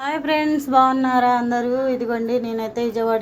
Hi friends, బాగున్నారా అందరూ? ఇదిగోండి, నేనైతే విజయవాడ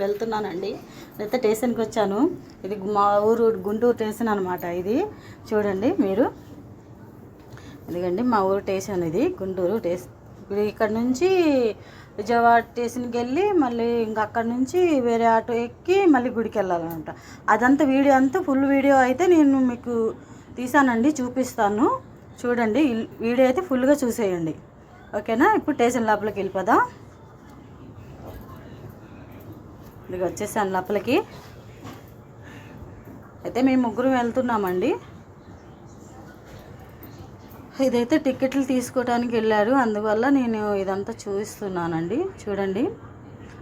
వెళ్తున్నానండి. నేనైతే స్టేషన్కి వచ్చాను. ఇది మా ఊరు గుంటూరు స్టేషన్ అనమాట. ఇది చూడండి మీరు. ఇదిగోండి మా ఊరు స్టేషన్, ఇది గుంటూరు స్టేషన్. ఇప్పుడు ఇక్కడ నుంచి విజయవాడ స్టేషన్కి వెళ్ళి మళ్ళీ ఇంకా అక్కడ నుంచి వేరే ఆటో ఎక్కి మళ్ళీ గుడికి వెళ్ళాలన్నమాట. అదంతా వీడియో అంతా ఫుల్ వీడియో అయితే నేను మీకు తీసానండి, చూపిస్తాను. చూడండి, వీడియో అయితే ఫుల్గా చూసేయండి, ఓకేనా? ఇప్పుడు స్టేషన్ లోపలికి వెళ్ళిపోదాం. ఇది వచ్చేసాను లోపలికి. అయితే మేము ముగ్గురు వెళ్తున్నామండి. ఇదైతే టికెట్లు తీసుకోవడానికి వెళ్ళారు, అందువల్ల నేను ఇదంతా చూపిస్తున్నానండి. చూడండి,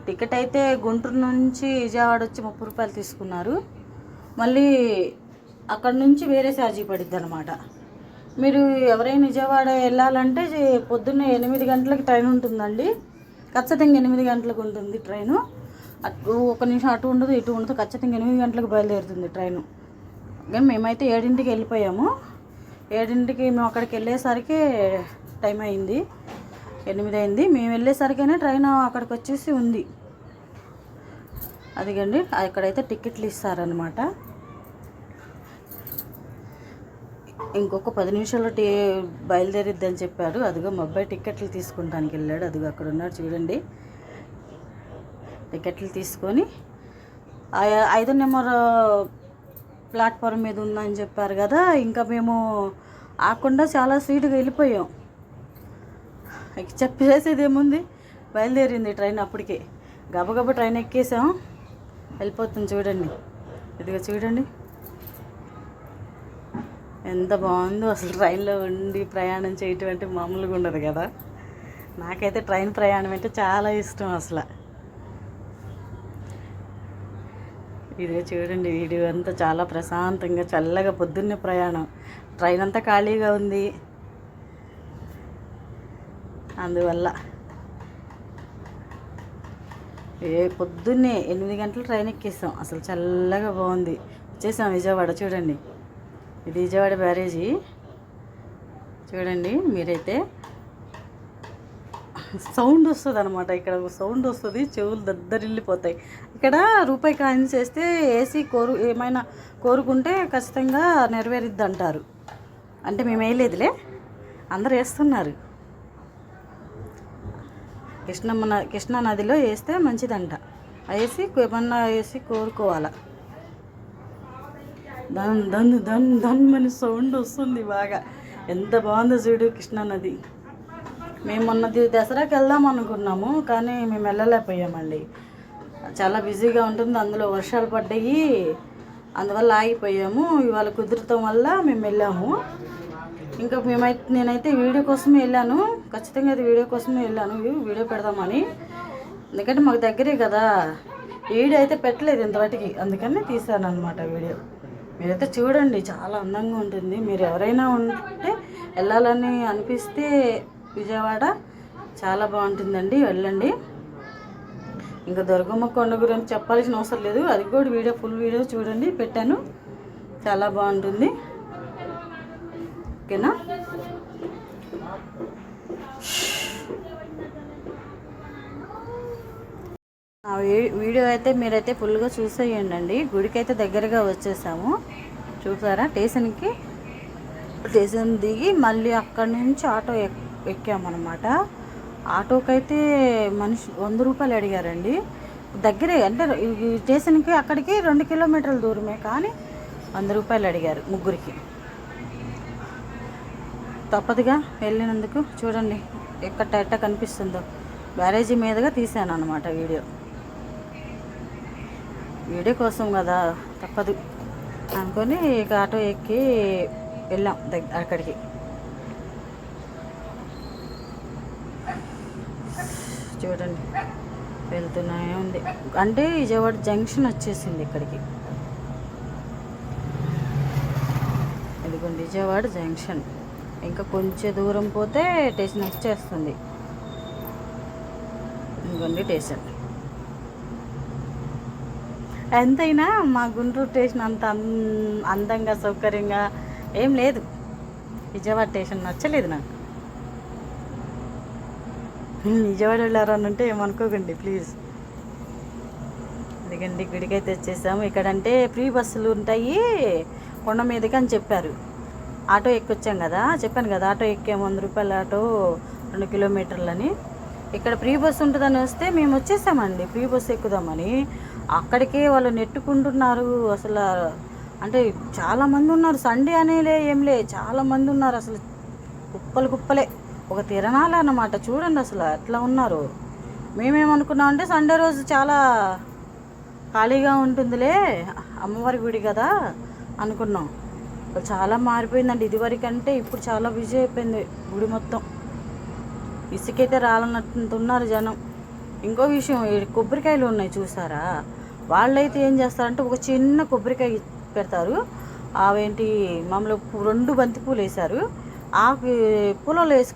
టికెట్ అయితే గుంటూరు నుంచి విజయవాడ వచ్చి 30 రూపాయలు తీసుకున్నారు. మళ్ళీ అక్కడ నుంచి వేరే ఛార్జీ పడిద్ది అనమాట. మీరు ఎవరైనా విజయవాడ వెళ్ళాలంటే పొద్దున్నే 8 గంటలకి ట్రైన్ ఉంటుందండి. ఖచ్చితంగా 8 గంటలకు ఉంటుంది ట్రైను. ఒక నిమిషం అటు ఉండదు ఇటు ఉండదు, ఖచ్చితంగా 8 గంటలకు బయలుదేరుతుంది ట్రైను. కానీ మేమైతే 7ంటికి వెళ్ళిపోయాము. 7ంటికి మేము అక్కడికి వెళ్ళేసరికి టైం అయింది, 8 అయింది. మేము వెళ్ళేసరికైనా ట్రైన్ అక్కడికి వచ్చేసి ఉంది. అదిగండి, అక్కడైతే టికెట్లు ఇస్తారనమాట. ఇంకొక 10 నిమిషాల్లో బయలుదేరిద్దని చెప్పారు. అదిగో మా అబ్బాయి టికెట్లు తీసుకుంటానికి వెళ్ళాడు. అదిగో అక్కడ ఉన్నాడు చూడండి. టికెట్లు తీసుకొని 5వ నెంబర్ ప్లాట్ఫామ్ మీద ఉందని చెప్పారు కదా. ఇంకా మేము ఆకుండా చాలా స్పీడ్గా వెళ్ళిపోయాం. చెప్పేసేది ఏముంది, బయలుదేరింది ట్రైన్. అప్పటికే గబగబా ట్రైన్ ఎక్కేసాం, వెళ్ళిపోతుంది. చూడండి, ఇదిగో చూడండి ఎంత బాగుందో. అసలు ట్రైన్లో ఉండి ప్రయాణం చేయటం అంటే మామూలుగా ఉండదు కదా. నాకైతే ట్రైన్ ప్రయాణం అంటే చాలా ఇష్టం అసలు. ఇదిగో చూడండి, వీడియో అంతా చాలా ప్రశాంతంగా చల్లగా పొద్దున్నే ప్రయాణం. ట్రైన్ అంతా ఖాళీగా ఉంది, అందువల్ల పొద్దున్నే 8 గంటలు ట్రైన్ ఎక్కేసాం. అసలు చల్లగా బాగుంది. వచ్చేసాం విజయవాడ. చూడండి, ఇది విజయవాడ బ్యారేజీ. చూడండి మీరైతే, సౌండ్ వస్తుంది అనమాట. ఇక్కడ సౌండ్ వస్తుంది, చెవులు దద్దరిల్లిపోతాయి. ఇక్కడ రూపాయి కాయిన్స్ వేస్తే ఏసీ ఏమైనా కోరుకుంటే ఖచ్చితంగా నెరవేరిద్ది అంటారు. అంటే మేము వేయలేదులే, అందరు వేస్తున్నారు. కృష్ణా నదిలో వేస్తే మంచిదంట. వేసి ఏమన్నా వేసి కోరుకోవాలా. దన్ దన్ దన్ దన్ అని సౌండ్ వస్తుంది బాగా. ఎంత బాగుందో చూడు కృష్ణా నది. మేము మొన్న దసరాకి వెళ్దాం అనుకున్నాము, కానీ మేము వెళ్ళలేకపోయామండి. చాలా బిజీగా ఉంటుంది, అందులో వర్షాలు పడ్డాయి, అందువల్ల ఆగిపోయాము. ఇవాళ కుదరటం వల్ల మేము వెళ్ళాము. ఇంకా నేనైతే వీడియో కోసమే వెళ్ళాను, ఖచ్చితంగా అది వీడియో కోసమే వెళ్ళాను, వీడియో పెడదామని. ఎందుకంటే మాకు దగ్గరే కదా. వీడియో అయితే పెట్టలేదు ఇంతవాటికి, అందుకని తీశాను అనమాట వీడియో. మీరైతే చూడండి, చాలా అందంగా ఉంటుంది. మీరు ఎవరైనా ఉంటే వెళ్ళాలని అనిపిస్తే విజయవాడ చాలా బాగుంటుందండి, వెళ్ళండి. ఇంకా దుర్గమ్మ కొండ గురించి చెప్పాల్సిన అవసరం లేదు, అది కూడా వీడియో ఫుల్ వీడియో చూడండి, పెట్టాను. చాలా బాగుంటుంది, ఓకేనా? వీడియో అయితే మీరైతే ఫుల్గా చూసేయండి. గుడికి అయితే దగ్గరగా వచ్చేసాము. చూసారా, స్టేషన్ దిగి మళ్ళీ అక్కడి నుంచి ఆటో ఎక్కామన్నమాట. ఆటోకి అయితే మనిషి 100 రూపాయలు అడిగారండి. దగ్గరే, అంటే స్టేషన్కి అక్కడికి 2 కిలోమీటర్ల దూరమే, కానీ 100 రూపాయలు అడిగారు ముగ్గురికి. తప్పదుగా వెళ్ళినందుకు. చూడండి ఎట్ట కనిపిస్తుందో. బ్యారేజీ మీదుగా తీసాను అన్నమాట వీడియో కోసం కదా, తప్పదు అనుకొని ఇక ఆటో ఎక్కి వెళ్ళాం అక్కడికి. చూడండి వెళ్తూనే ఉంది. అంటే విజయవాడ జంక్షన్ వచ్చేసింది ఇక్కడికి. ఇదిగోండి విజయవాడ జంక్షన్. ఇంకా కొంచెం దూరం పోతే స్టేషన్ వచ్చేస్తుంది. ఇదిగోండి స్టేషన్. ఎంతైనా మా గుంటూరు స్టేషన్ అంత అందంగా సౌకర్యంగా ఏం లేదు. విజయవాడ స్టేషన్ నచ్చలేదు నాకు. విజయవాడ వెళ్ళారని అంటే ఏమనుకోకండి ప్లీజ్. ఎందుకండి గుడికి అయితే వచ్చేసాము. ఇక్కడంటే ఫ్రీ బస్సులు ఉంటాయి కొండ మీదకి అని చెప్పారు. ఆటో ఎక్కొచ్చాం కదా, చెప్పాను కదా ఆటో ఎక్కాము, 100 రూపాయల ఆటో 2 కిలోమీటర్లని. ఇక్కడ ఫ్రీ బస్సు ఉంటుందని వస్తే మేము వచ్చేసామండి ఫ్రీ బస్సు ఎక్కుదామని. అక్కడికే వాళ్ళు నెట్టుకుంటున్నారు అసలు. అంటే చాలామంది ఉన్నారు, సండే అనేలే ఏంలే, చాలామంది ఉన్నారు అసలు, కుప్పలు కుప్పలే. ఒక తిరణాలే అన్నమాట. చూడండి అసలు ఎట్లా ఉన్నారు. మేమేమనుకున్నాం అంటే సండే రోజు చాలా ఖాళీగా ఉంటుందిలే, అమ్మవారి గుడి కదా అనుకున్నాం. చాలా మారిపోయిందండి. ఇదివరకు అంటే ఇప్పుడు చాలా బిజీ అయిపోయింది గుడి మొత్తం. ఇసుకైతే రాలన్నట్టున్నారు జనం. ఇంకో విషయం, కొబ్బరికాయలు ఉన్నాయి చూసారా, వాళ్ళైతే ఏం చేస్తారంటే ఒక చిన్న కొబ్బరికాయ పెడతారు. అవేంటి మామూలు 2 బంతిపూలు వేశారు, ఆకు పొలంలో వేసి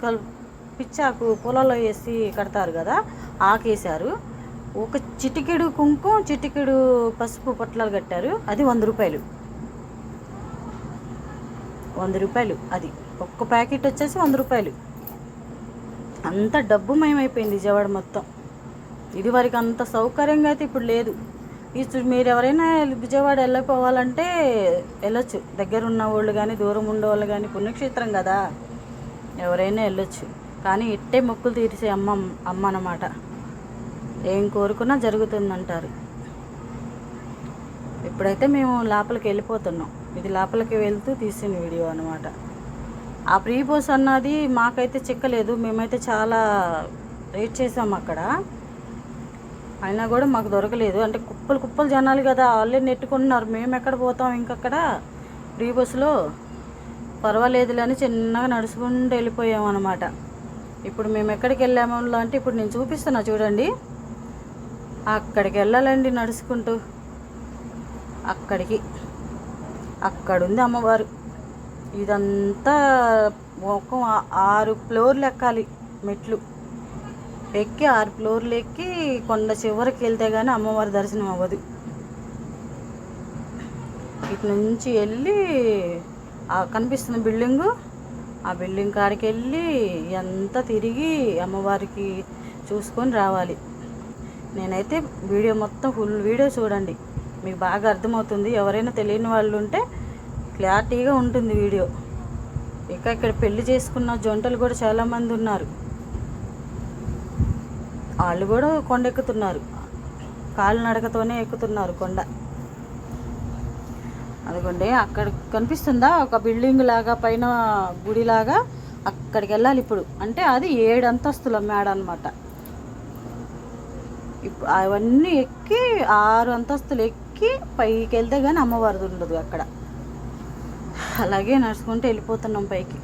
పిచ్చాకు పొలంలో వేసి కడతారు కదా, ఆకేశారు. ఒక చిటికెడు కుంకుమ, చిటికెడు పసుపు పొట్లాలు కట్టారు. అది 100 రూపాయలు. 100 రూపాయలు అది. ఒక్క ప్యాకెట్ వచ్చేసి 100 రూపాయలు. అంత డబ్బు మయమైపోయింది విజయవాడ మొత్తం. ఇదివరకు అంత సౌకర్యంగా అయితే ఇప్పుడు లేదు. మీరు ఎవరైనా విజయవాడ వెళ్ళకపోవాలంటే వెళ్ళొచ్చు, దగ్గర ఉన్న వాళ్ళు కానీ దూరం ఉండే వాళ్ళు కానీ, పుణ్యక్షేత్రం కదా ఎవరైనా వెళ్ళొచ్చు. కానీ ఇట్టే మొక్కులు తీర్చే అమ్మ అన్నమాట. ఏం కోరుకున్నా జరుగుతుందంటారు. ఇప్పుడైతే మేము లోపలికి వెళ్ళిపోతున్నాం. ఇది లోపలికి వెళ్తూ తీసిన వీడియో అనమాట. ఆ ప్రీ బస్ అన్నది మాకైతే చిక్కలేదు. మేమైతే చాలా వెయిట్ చేసాం అక్కడ, అయినా కూడా మాకు దొరకలేదు. అంటే కుప్పలు కుప్పలు జనాలు కదా, వాళ్ళే నెట్టుకుంటున్నారు. మేము ఎక్కడ పోతాం ఇంకక్కడ ఫ్రీ బస్సులో. పర్వాలేదులే అని చిన్నగా నడుచుకుంటూ వెళ్ళిపోయాం అనమాట. ఇప్పుడు మేము ఎక్కడికి వెళ్ళాము అంటే ఇప్పుడు నేను చూపిస్తున్నా చూడండి. అక్కడికి వెళ్ళాలండి నడుచుకుంటూ. అక్కడుంది అమ్మవారు. ఇదంతా ఒక 6 ఫ్లోర్లు ఎక్కాలి మెట్లు. ఎక్కి 6 ఫ్లోర్లు ఎక్కి కొండ చివరికి వెళ్తే కానీ అమ్మవారి దర్శనం అవ్వదు. ఇటు నుంచి వెళ్ళి కనిపిస్తున్న బిల్డింగు, ఆ బిల్డింగ్ కాడికి వెళ్ళి అంతా తిరిగి అమ్మవారికి చూసుకొని రావాలి. నేనైతే వీడియో మొత్తం ఫుల్ వీడియో చూడండి, మీకు బాగా అర్థమవుతుంది. ఎవరైనా తెలియని వాళ్ళు ఉంటే క్లారిటీగా ఉంటుంది వీడియో. ఇక్కడ పెళ్లి చేసుకున్న జంటలు కూడా చాలామంది ఉన్నారు. వాళ్ళు కూడా కొండ ఎక్కుతున్నారు, కాళ్ళు నడకతోనే ఎక్కుతున్నారు కొండ. అదిగోండి అక్కడ కనిపిస్తుందా ఒక బిల్డింగ్ లాగా, పైన గుడిలాగా. అక్కడికి వెళ్ళాలి ఇప్పుడు. అంటే అది 7 అంతస్తుల మేడ అనమాట. ఇప్పుడు అవన్నీ ఎక్కి 6 అంతస్తులు ఎక్కి పైకి వెళ్తే కానీ అమ్మవారిది ఉండదు అక్కడ. అలాగే నడుచుకుంటూ వెళ్ళిపోతున్నాం పైకి.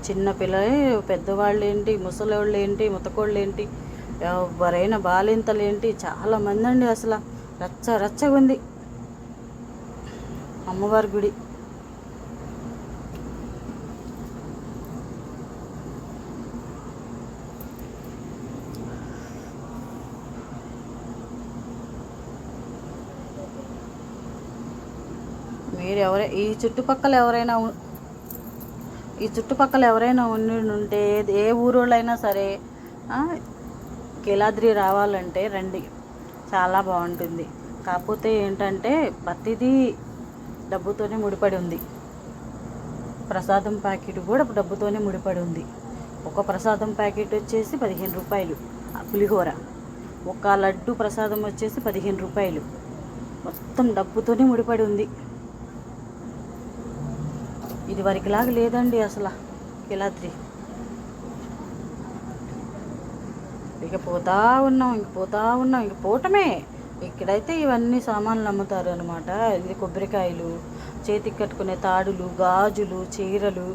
చిన్నపిల్లలే, పెద్దవాళ్ళు ఏంటి, ముసలోళ్ళు ఏంటి, ముతకోళ్ళు ఏంటి, ఎవరైనా బాలింతలు ఏంటి, చాలామంది అండి. అసలు రచ్చగా ఉంది అమ్మవారి గుడి. మీరు ఈ చుట్టుపక్కల ఎవరైనా ఉంటే, ఏ ఊరోళ్ళైనా సరే కీలాద్రి రావాలంటే రండి, చాలా బాగుంటుంది. కాకపోతే ఏంటంటే ప్రతిదీ డబ్బుతోనే ముడిపడి ఉంది. ప్రసాదం ప్యాకెట్ కూడా డబ్బుతోనే ముడిపడి ఉంది. ఒక ప్రసాదం ప్యాకెట్ వచ్చేసి 15 రూపాయలు పులిహోర, ఒక లడ్డు ప్రసాదం వచ్చేసి 15 రూపాయలు. మొత్తం డబ్బుతోనే ముడిపడి ఉంది. ఇది వరకులాగా లేదండి అసలు కీలాద్రి. ఇక పోతా ఉన్నాం, ఇంక పోవటమే. ఇక్కడైతే ఇవన్నీ సామాన్లు అమ్ముతారు అనమాట. ఇది కొబ్బరికాయలు, చేతికి కట్టుకునే తాడులు, గాజులు, చీరలు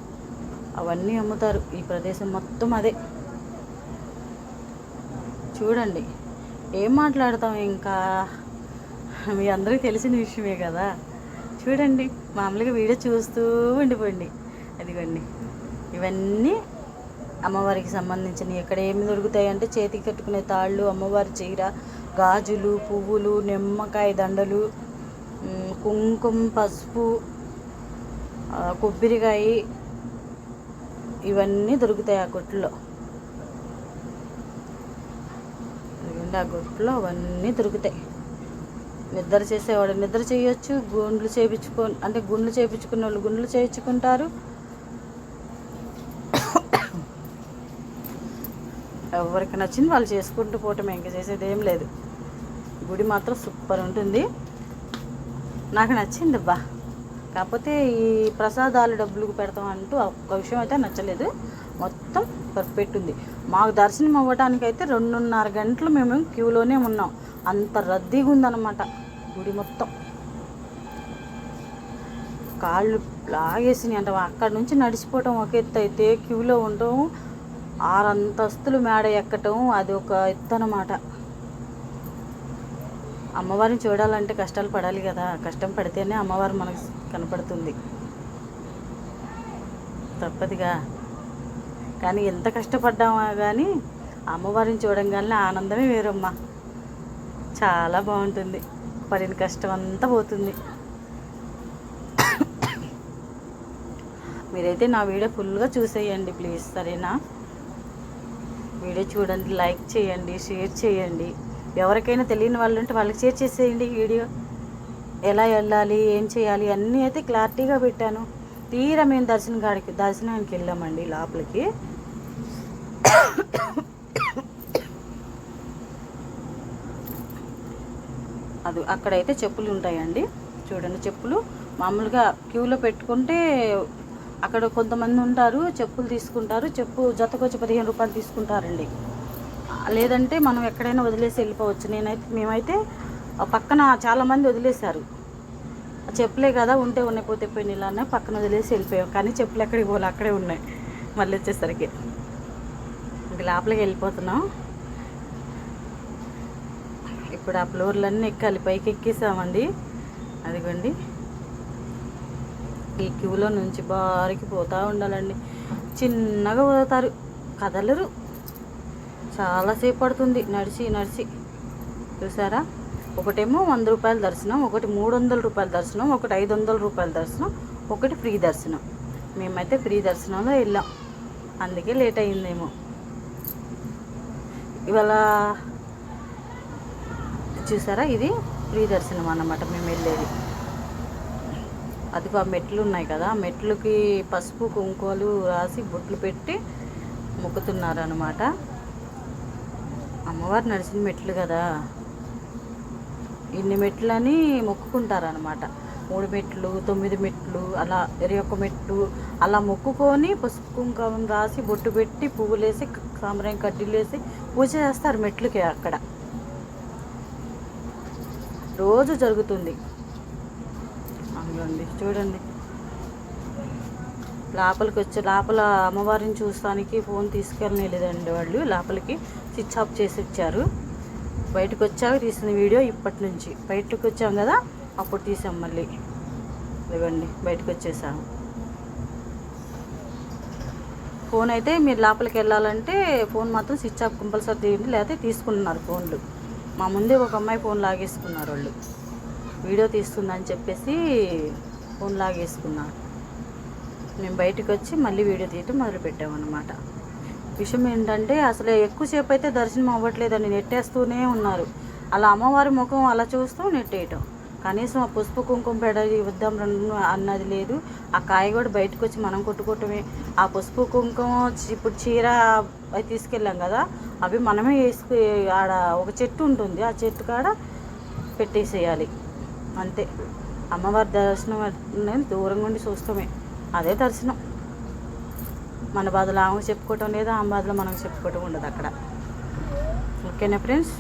అవన్నీ అమ్ముతారు. ఈ ప్రదేశం మొత్తం అదే. చూడండి, ఏం మాట్లాడతాం ఇంకా, మీ అందరికీ తెలిసిన విషయమే కదా. చూడండి, మామూలుగా వీడియో చూస్తూ ఉండిపోండి. అదిగోండి, ఇవన్నీ అమ్మవారికి సంబంధించినవి. ఇక్కడ ఏమి దొరుకుతాయి అంటే చేతికి కట్టుకునే తాళ్ళు, అమ్మవారి చీర, గాజులు, పువ్వులు, నిమ్మకాయ దండలు, కుంకుమ, పసుపు, కొబ్బరికాయ ఇవన్నీ దొరుకుతాయి ఆ కొట్లో. ఆ కొట్లో అవన్నీ దొరుకుతాయి. నిద్ర చేసేవాడు నిద్ర చేయొచ్చు, గుండ్లు చేయించుకున్న వాళ్ళు గుండ్లు చేయించుకుంటారు. ఎవరికి నచ్చింది వాళ్ళు చేసుకుంటూ పోవటమే, ఇంకా చేసేది ఏం లేదు. గుడి మాత్రం సూపర్ ఉంటుంది, నాకు నచ్చింది అబ్బా. కాకపోతే ఈ ప్రసాదాలు డబ్బులకు పెడతాం అంటూ ఒక విషయం అయితే నచ్చలేదు. మొత్తం పర్ఫెక్ట్ ఉంది. మాకు దర్శనం అవ్వడానికైతే 2:30 గంటలు మేము క్యూలోనే ఉన్నాం. అంత రద్దీగా ఉందన్నమాట గుడి మొత్తం. కాళ్ళు లాగేసినాయి అంటే అక్కడి నుంచి నడిచిపోవటం ఒక ఎత్తు అయితే, క్యూలో ఉండటం 6 అంతస్తులు మేడ ఎక్కటం అది ఒక ఎత్తు అన్నమాట. అమ్మవారిని చూడాలంటే కష్టాలు పడాలి కదా, కష్టం పడితేనే అమ్మవారు మనకు కనపడుతుంది, తప్పదుగా. కానీ ఎంత కష్టపడ్డామా కానీ అమ్మవారిని చూడంగానే ఆనందమే వేరమ్మా, చాలా బాగుంటుంది. పడిన కష్టం అంతా పోతుంది. మీరైతే నా వీడియో ఫుల్గా చూసేయండి ప్లీజ్, సరేనా? వీడియో చూడండి, లైక్ చేయండి, షేర్ చేయండి. ఎవరికైనా తెలియని వాళ్ళు ఉంటే వాళ్ళకి షేర్ చేసేయండి. వీడియో ఎలా వెళ్ళాలి, ఏం చేయాలి అన్నీ అయితే క్లారిటీగా పెట్టాను. తీరా మేము దర్శనానికి వెళ్ళామండి లోపలికి. అది అక్కడైతే చెప్పులు ఉంటాయండి, చూడండి. చెప్పులు మామూలుగా క్యూలో పెట్టుకుంటే అక్కడ కొంతమంది ఉంటారు, చెప్పులు తీసుకుంటారు. చెప్పు జతకొచ్చి 15 రూపాయలు తీసుకుంటారండి. లేదంటే మనం ఎక్కడైనా వదిలేసి వెళ్ళిపోవచ్చు. మేమైతే పక్కన చాలామంది వదిలేశారు. చెప్పులే కదా, ఉంటే ఉన్నాయి, పోతే పోయిన ఇలానే పక్కన వదిలేసి వెళ్ళిపోయాం. కానీ చెప్పులు ఎక్కడికి పోలే, అక్కడే ఉన్నాయి. మళ్ళీ వచ్చేసరికి ఇంక లోపలికి వెళ్ళిపోతున్నాం. ఇప్పుడు ఆ ఫ్లోర్లన్నీ ఎక్కాలి, పైకి ఎక్కేసామండి. అదిగోండి, ఈ క్యూలో నుంచి బారికి పోతూ ఉండాలండి. చిన్నగా పోతారు, కదలరు. చాలాసేపు పడుతుంది నడిచి. చూసారా, ఒకటేమో 100 రూపాయల దర్శనం, ఒకటి 300 రూపాయల దర్శనం, ఒకటి 500 రూపాయల దర్శనం, ఒకటి ఫ్రీ దర్శనం. మేమైతే ఫ్రీ దర్శనంలో వెళ్ళాం, అందుకే లేట్ అయిందేమో. ఇవాళ చూసారా, ఇది ఫ్రీ దర్శనం అన్నమాట మేము వెళ్ళేది. అది ఆ మెట్లు ఉన్నాయి కదా, ఆ మెట్లుకి పసుపు కుంకుమలు రాసి బొట్లు పెట్టి మొక్కుతున్నారు అన్నమాట. అమ్మవారు నడిచిన మెట్లు కదా, ఇన్ని మెట్లని మొక్కుకుంటారనమాట. 3 మెట్లు, 9 మెట్లు, అలా 21 మెట్లు అలా మొక్కుకొని పసుపు కుంకుమ రాసి బొట్టు పెట్టి పువ్వులేసి సాంబ్రాణి కడ్డీలు వేసి పూజ చేస్తారు మెట్లకి. అక్కడ రోజు జరుగుతుంది. అందులోండి చూడండి, లోపల అమ్మవారిని చూస్తానికి ఫోన్ తీసుకెళ్ళలేదండి వాళ్ళు. లోపలికి స్విచ్ ఆఫ్ చేసి ఇచ్చారు. బయటకు వచ్చాక తీసిన వీడియో ఇప్పటి నుంచి. బయటకు వచ్చాం కదా, అప్పుడు తీసాం మళ్ళీ. ఇదిగోండి, బయటకు వచ్చేసాము. ఫోన్ అయితే మీరు లోపలికి వెళ్ళాలంటే ఫోన్ మాత్రం స్విచ్ ఆఫ్ కంపల్సరీ తీయండి, లేకపోతే తీసుకున్నారు ఫోన్లు. మా ముందే ఒక అమ్మాయి ఫోన్ లాగేసుకున్నారు వాళ్ళు, వీడియో తీస్తుందని చెప్పేసి ఫోన్ లాగేసుకున్నారు. మేము బయటకు వచ్చి మళ్ళీ వీడియో తీయటం మొదలుపెట్టామన్నమాట. విషయం ఏంటంటే అసలు ఎక్కువసేపు అయితే దర్శనం అవ్వట్లేదని నెట్టేస్తూనే ఉన్నారు. అలా అమ్మవారి ముఖం అలా చూస్తూ నెట్టేయటం. కనీసం ఆ పసుపు కుంకుమ పెడ ఇద్దాం అన్నది లేదు. ఆ కాయ కూడా బయటకు వచ్చి మనం కొట్టుకోవటమే. ఆ పసుపు కుంకుమ ఇప్పుడు చీర అవి తీసుకెళ్ళాం కదా, అవి మనమే ఆడ ఒక చెట్టు ఉంటుంది, ఆ చెట్టు కాడ పెట్టేసేయాలి అంతే. అమ్మవారి దర్శనం అనేది దూరం నుండి చూస్తామే, అదే దర్శనం. మన బాధలు ఆమెకు చెప్పుకోవటం లేదా, ఆమె బాధలు మనకు చెప్పుకోవటం ఉండదు అక్కడ. ఓకేనా ఫ్రెండ్స్?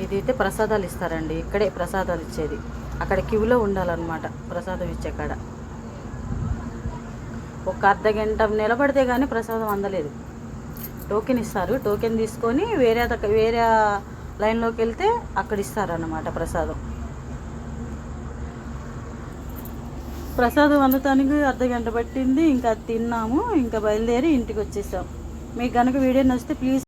ఇదైతే ప్రసాదాలు ఇస్తారండి, ఇక్కడే ప్రసాదాలు ఇచ్చేది. అక్కడ క్యూలో ఉండాలన్నమాట ప్రసాదం ఇచ్చే కాడ. ఒక అర్ధగంట నిలబడితే కానీ ప్రసాదం అందలేదు. టోకెన్ ఇస్తారు, టోకెన్ తీసుకొని వేరే లైన్లోకి వెళ్తే అక్కడ ఇస్తారన్నమాట ప్రసాదం. ప్రసాదం అందటానికి అర్ధగంట పట్టింది. ఇంకా తిన్నాము, ఇంకా బయలుదేరి ఇంటికి వచ్చేసాం. మీకు కనుక వీడియో నచ్చితే ప్లీజ్